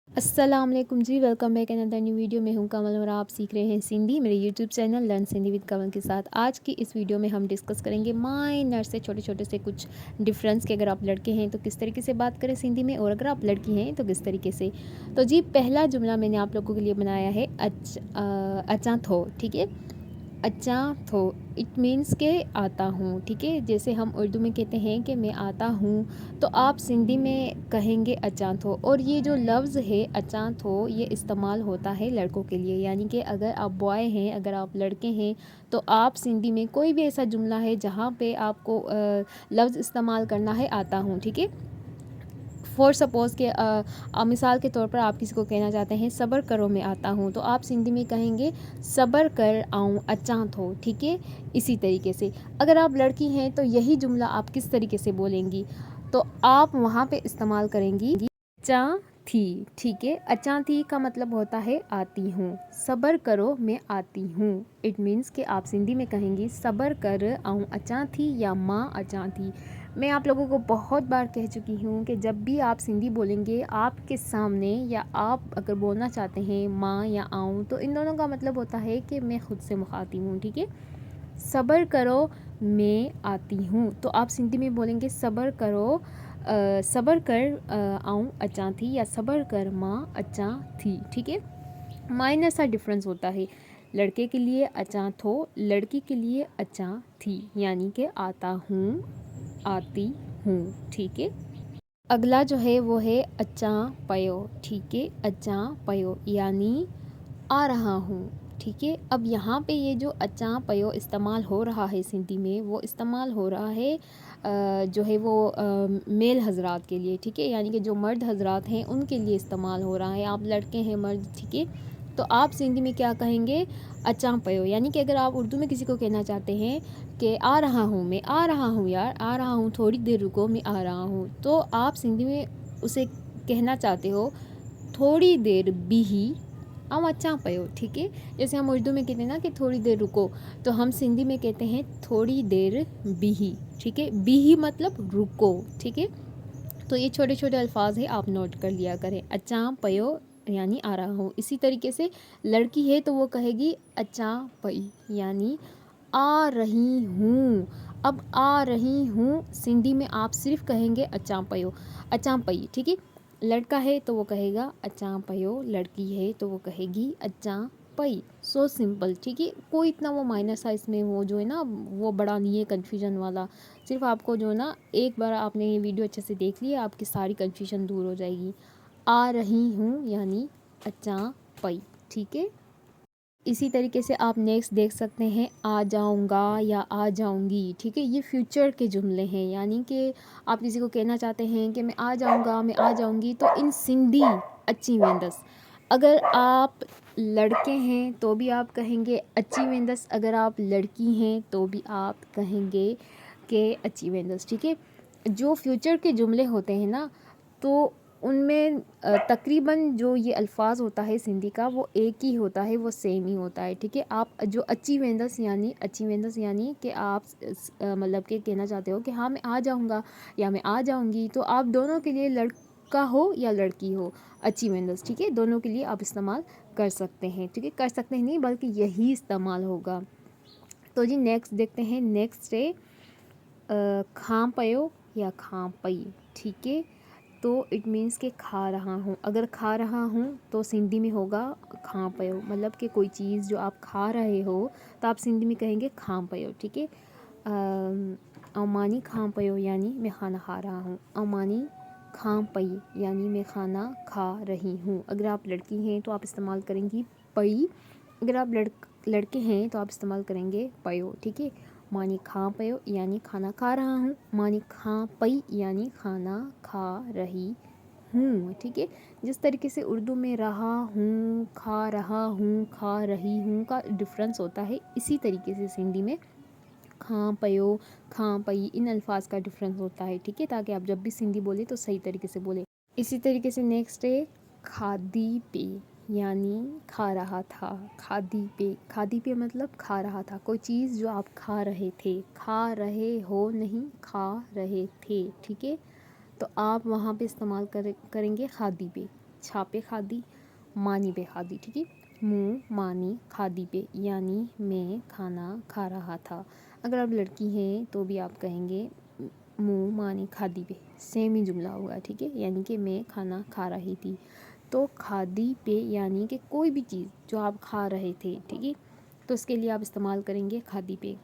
अस्सलाम वालेकुम जी, welcome back another new video में हूँ कमल और आप सीख रहे हैं सिंधी मेरे YouTube channel learn Sindhi with Kamal के साथ। आज की इस वीडियो में हम डिस्कस करेंगे माइनर से छोटे छोटे से कुछ डिफरेंस के अगर आप लड़के हैं तो किस तरीके से बात करें सिंधी में, और अगर आप लड़की हैं तो किस तरीके से। तो जी, पहला जुमला मैंने आप लोगों के लिए बनाया है अचा थो, ठीक है। अचा थो इट मीन्स के आता हूँ, ठीक है। जैसे हम उर्दू में कहते हैं कि मैं आता हूँ, तो आप सिंधी में कहेंगे अचा थो। और ये जो लफ्ज़ है अचा थो, ये इस्तेमाल होता है लड़कों के लिए, यानी कि अगर आप बॉय हैं, अगर आप लड़के हैं, तो आप सिंधी में कोई भी ऐसा जुमला है जहाँ पे आपको लफ्ज़ इस्तेमाल करना है आता हूँ, ठीक है। फॉर सपोज़ के मिसाल के तौर पर आप किसी को कहना चाहते हैं सब्र करो मैं आता हूँ, तो आप सिंधी में कहेंगे सब्र कर आऊँ अचां थो, ठीक है। इसी तरीके से अगर आप लड़की हैं तो यही जुमला आप किस तरीके से बोलेंगी, तो आप वहाँ पे इस्तेमाल करेंगी अचां थी, ठीक है। अचां थी का मतलब होता है आती हूँ। सब्र करो मैं आती हूँ, इट मीन्स कि आप सिंधी में कहेंगी सब्र कर आऊँ अचां थी या माँ अचां थी। मैं आप लोगों को बहुत बार कह चुकी हूँ कि जब भी आप सिंधी बोलेंगे आपके सामने, या आप अगर बोलना चाहते हैं माँ या आऊँ, तो इन दोनों का मतलब होता है कि मैं ख़ुद से मुखातिब हूँ, ठीक है। सब्र करो मैं आती हूँ, तो आप सिंधी में बोलेंगे सब्र करो सब्र कर आऊँ अचां थी, या सब्र कर माँ अचां थी, ठीक है। माइनर सा डिफरेंस होता है, लड़के के लिए अचां थो, लड़की के लिए अचां थी, यानी कि आता हूँ आती हूँ, ठीक है। अगला जो है वो है अचां पयो, ठीक है। अचां पयो यानी आ रहा हूँ, ठीक है। अब यहाँ पे ये जो अचां पयो इस्तेमाल हो रहा है सिंधी में, वो इस्तेमाल हो रहा है जो है वो मेल हजरात के लिए, ठीक है। यानी कि जो मर्द हजरात हैं उनके लिए इस्तेमाल हो रहा है। आप लड़के हैं मर्द, ठीक है, तो आप सिंधी में क्या कहेंगे अचां पयो। यानी कि अगर आप उर्दू में किसी को कहना चाहते हैं कि आ रहा हूँ मैं, आ रहा हूँ यार, आ रहा हूँ, थोड़ी देर रुको मैं आ रहा हूँ, तो आप सिंधी में उसे कहना चाहते हो थोड़ी देर बीही हम अचां पयो, ठीक है। जैसे हम उर्दू में कहते हैं ना कि थोड़ी देर रुको, तो हम सिंधी में कहते हैं थोड़ी देर बीही, ठीक है। बीही मतलब रुको, ठीक है। तो ये छोटे छोटे अल्फाज है, आप नोट कर लिया करें। अचां पयो यानी आ रहा हूँ। इसी तरीके से लड़की है तो वो कहेगी अचां पई यानी आ रही हूँ। अब आ रही हूँ सिंधी में आप सिर्फ कहेंगे अचां पयो, अचां पई, ठीक है। लड़का है तो वो कहेगा अचां पयो, लड़की है तो वो कहेगी अचां पई। सो सिंपल, ठीक है। कोई इतना वो माइनर सा इसमें वो जो है ना वो बड़ा नहीं है कन्फ्यूजन वाला। सिर्फ आपको जो है ना एक बार आपने ये वीडियो अच्छे से देख लिया, आपकी सारी कन्फ्यूजन दूर हो जाएगी। आ रही हूँ यानी अचां पई, ठीक है। इसी तरीके से आप नेक्स्ट देख सकते हैं आ जाऊँगा या आ जाऊँगी, ठीक है। ये फ्यूचर के जुमले हैं, यानी कि आप किसी को कहना चाहते हैं कि मैं आ जाऊँगा मैं आ जाऊँगी, तो इन सिंधी अची वेंदस। अगर आप लड़के हैं तो भी आप कहेंगे अची वेंदस, अगर आप लड़की हैं तो भी आप कहेंगे कि अची वेंदस, ठीक है। जो फ्यूचर के जुमले होते हैं ना, तो उनमें तकरीबन जो ये अल्फाज होता है सिंधी का वो एक ही होता है, वो सेम ही होता है, ठीक है। आप जो अची वेंदस यानी कि आप मतलब कि कहना चाहते हो कि हाँ मैं आ जाऊँगा या मैं आ जाऊँगी, तो आप दोनों के लिए लड़का हो या लड़की हो अची वेंदस, ठीक है, दोनों के लिए आप इस्तेमाल कर सकते हैं, ठीक है। कर सकते हैं नहीं बल्कि यही इस्तेमाल होगा। तो जी नेक्स्ट देखते हैं। नेक्स्ट है खां पयो या खां पई, ठीक है। तो इट मीन्स कि खा रहा हूँ। अगर खा रहा हूँ तो सिंधी में होगा खां पयो, मतलब कि कोई चीज़ जो आप खा रहे हो तो आप सिंधी में कहेंगे खां पयो, ठीक है। अमानी खां पयो यानी मैं खाना खा रहा हूँ। अमानी खां पई यानी मैं खाना खा रही हूँ। अगर आप लड़की हैं तो आप इस्तेमाल करेंगी पई, अगर आप लड़के हैं तो आप इस्तेमाल करेंगे पयो, ठीक है। मानी खा पयो यानी खाना खा रहा हूँ, मानी खा पई यानी खाना खा रही हूँ, ठीक है। जिस तरीके से उर्दू में रहा हूँ, खा रहा हूँ, खा रही हूँ का डिफरेंस होता है, इसी तरीके से सिंधी में खां पयो, खां पई इन अल्फाज का डिफरेंस होता है, ठीक है, ताकि आप जब भी सिंधी बोले तो सही तरीके से बोले। इसी तरीके से नेक्स्ट है खादी पे यानी खा रहा था। खादी पे मतलब खा रहा था, कोई चीज़ जो आप खा रहे थे, खा रहे हो नहीं खा रहे थे, ठीक है। तो आप वहाँ पे इस्तेमाल करेंगे खादी पे। छापे खादी, मानी पे खादी, ठीक है। मुँह मानी खादी पे यानी मैं खाना खा रहा था। अगर आप लड़की हैं तो भी आप कहेंगे मुँह मानी खादी पे, सेम ही जुमला होगा, ठीक है, यानी कि मैं खाना खा रही थी। तो खादी पे यानी कि कोई भी चीज़ जो आप खा रहे थे, ठीक है, तो इसके लिए आप इस्तेमाल करेंगे खादी पे।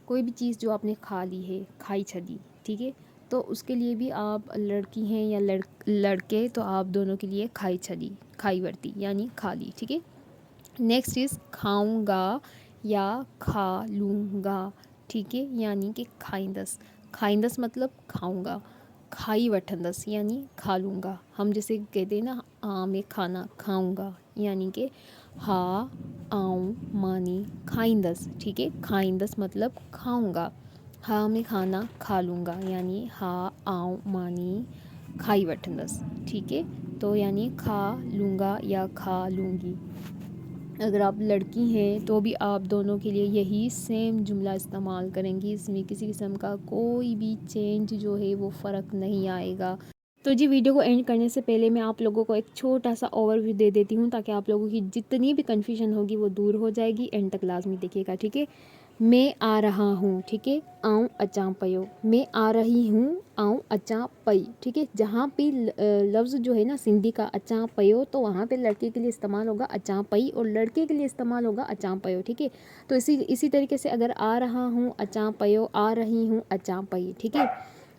कोई भी चीज़ जो आपने खा ली है, खाई छदी, ठीक है, तो उसके लिए भी आप लड़की हैं या लड़के तो आप दोनों के लिए खाई छदी, खाई वर्ती यानी खा ली, ठीक है। नेक्स्ट इज़ खाऊंगा या खा लूँगा, ठीक है, यानी कि खाइंदस। खाइंदस मतलब खाऊंगा, खाई वठंदस यानी खा लूँगा। हम जैसे कहते हैं ना, मैं खाना खाऊंगा, यानी कि हा आऊँ मानी खाइंदस, ठीक है। खाइंदस मतलब खाऊंगा, हा मैं खाना खा लूँगा, यानी हा आऊँ मानी खाई वठंदस, ठीक है। तो यानी खा लूँगा या खा लूँगी। अगर आप लड़की हैं तो भी आप दोनों के लिए यही सेम जुमला इस्तेमाल करेंगी, इसमें किसी किस्म का कोई भी चेंज जो है वो फ़र्क नहीं आएगा। तो जी, वीडियो को एंड करने से पहले मैं आप लोगों को एक छोटा सा ओवरव्यू दे देती हूँ, ताकि आप लोगों की जितनी भी कन्फ्यूजन होगी वो दूर हो जाएगी। एंड तक लाजमी देखिएगा, ठीक है। मैं आ रहा हूँ, ठीक है, आऊँ अचां पयो। मैं आ रही हूँ, आऊँ अचां पई, ठीक है। जहाँ पे लफ्ज़ जो है ना सिंधी का अचां पयो, तो वहाँ पे लड़के के लिए इस्तेमाल होगा अचां पई और लड़के के लिए इस्तेमाल होगा अचां पयो, ठीक है। तो इसी तरीके से अगर आ रहा हूँ अचां पयो, आ रही हूँ अचां पई, ठीक है।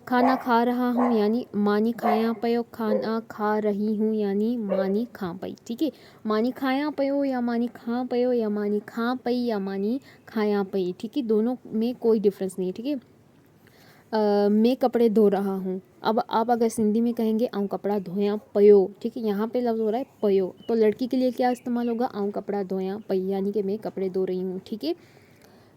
खाना खा रहा हूँ यानी मानी खाया पयो, खाना खा रही हूँ यानी मानी खा पई, ठीक है। मानी खाया पयो या मानी खा पयो या मानी खा पई या मानी खाया पई, ठीक है, दोनों में कोई डिफरेंस नहीं है, ठीक है। मैं कपड़े धो रहा हूँ, अब आप अगर सिंधी में कहेंगे आऊँ कपड़ा धोया पयो, ठीक है, यहाँ पे लफ्ज़ हो रहा है पयो, तो लड़की के लिए क्या इस्तेमाल होगा, आऊँ कपड़ा धोया पई, यानी कि मैं कपड़े धो रही हूँ, ठीक है।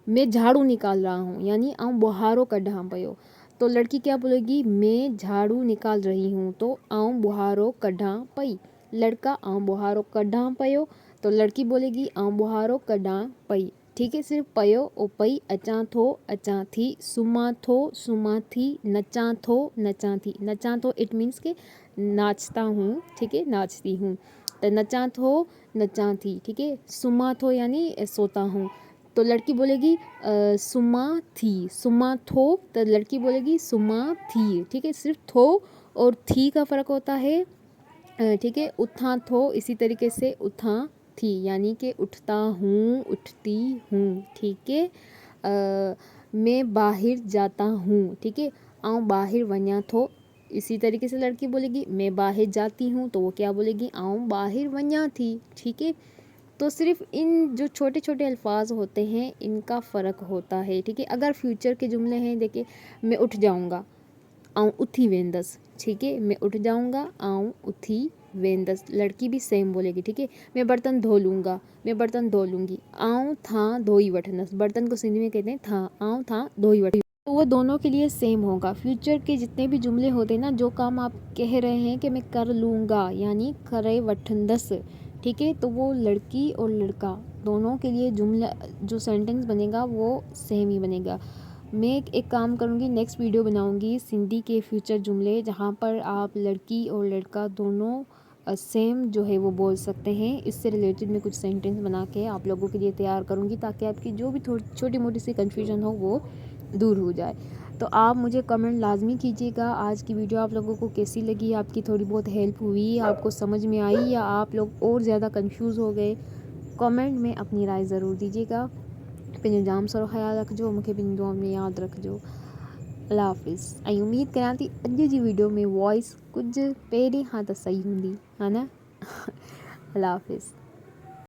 मैं झाड़ू निकाल रहा हूँ यानी आऊँ बुहारो कढा पयो, तो लड़की क्या बोलेगी, मैं झाड़ू निकाल रही हूँ, तो आऊँ बुहारो कढा पई। लड़का आऊँ बुहारो कढा पयो, तो लड़की बोलेगी आऊँ बुहारो कढा पई, ठीक है। सिर्फ पयो और पई, अचां थो अचां थी, सुमा थो सुमा थी, नचां थो नचां थी। नचां थो इट मीन्स के नाचता हूँ, ठीक है, नाचती हूँ। तो नचां थो नचां थी, ठीक है। सुमा थो यानी सोता हूँ, तो लड़की बोलेगी सुमा थी। सुमा थो, तो लड़की बोलेगी सुमा थी, ठीक है। सिर्फ थो और थी का फ़र्क होता है, ठीक है। उठा थो, इसी तरीके से उठा थी, यानी कि उठता हूँ उठती हूँ, ठीक है। मैं बाहर जाता हूँ, ठीक है, आऊँ बाहर वञा थो, इसी तरीके से लड़की बोलेगी मैं बाहर जाती हूँ, तो वो क्या बोलेगी आऊँ बाहर वञा थी, ठीक है। तो सिर्फ इन जो छोटे छोटे अल्फाज होते हैं इनका फ़र्क होता है, ठीक है। अगर फ्यूचर के जुमले हैं, देखिए, मैं उठ जाऊँगा, आऊँ उथी वेंदस, ठीक है। मैं उठ जाऊँगा, आऊँ उथी वेंदस, लड़की भी सेम बोलेगी, ठीक है। मैं बर्तन धो लूँगा, मैं बर्तन धो लूँगी, आऊँ था धोई वठंदस। बर्तन को सिंधी में कहते हैं था, आऊँ था धोई वठ, तो वो दोनों के लिए सेम होगा। फ्यूचर के जितने भी जुमले होते हैं ना, जो काम आप कह रहे हैं कि मैं कर लूँगा यानी करे वठंदस, ठीक है, तो वो लड़की और लड़का दोनों के लिए जुमला जो सेंटेंस बनेगा वो सेम ही बनेगा। मैं एक काम करूँगी, नेक्स्ट वीडियो बनाऊँगी सिंधी के फ्यूचर जुमले, जहाँ पर आप लड़की और लड़का दोनों सेम जो है वो बोल सकते हैं। इससे रिलेटेड मैं कुछ सेंटेंस बना के आप लोगों के लिए तैयार करूँगी, ताकि आपकी जो भी छोटी मोटी सी कन्फ्यूजन हो वो दूर हो जाए। तो आप मुझे कमेंट लाजमी कीजिएगा आज की वीडियो आप लोगों को कैसी लगी, आपकी थोड़ी बहुत हेल्प हुई, आपको समझ में आई, या आप लोग और ज़्यादा कंफ्यूज हो गए। कमेंट में अपनी राय ज़रूर दीजिएगा। पंहिंजो जाम सारो ख़्यालु रखिजो, मूंखे पंहिंजी दुआ में यादि रखिजो। अल्लाह हाफ़िज़। ऐं उमेद करियां थी अॼु जी वीडियो में वॉइस कुझु पहिरीं खां त सही हूंदी, हा न। अल्लाह हाफ़िज़।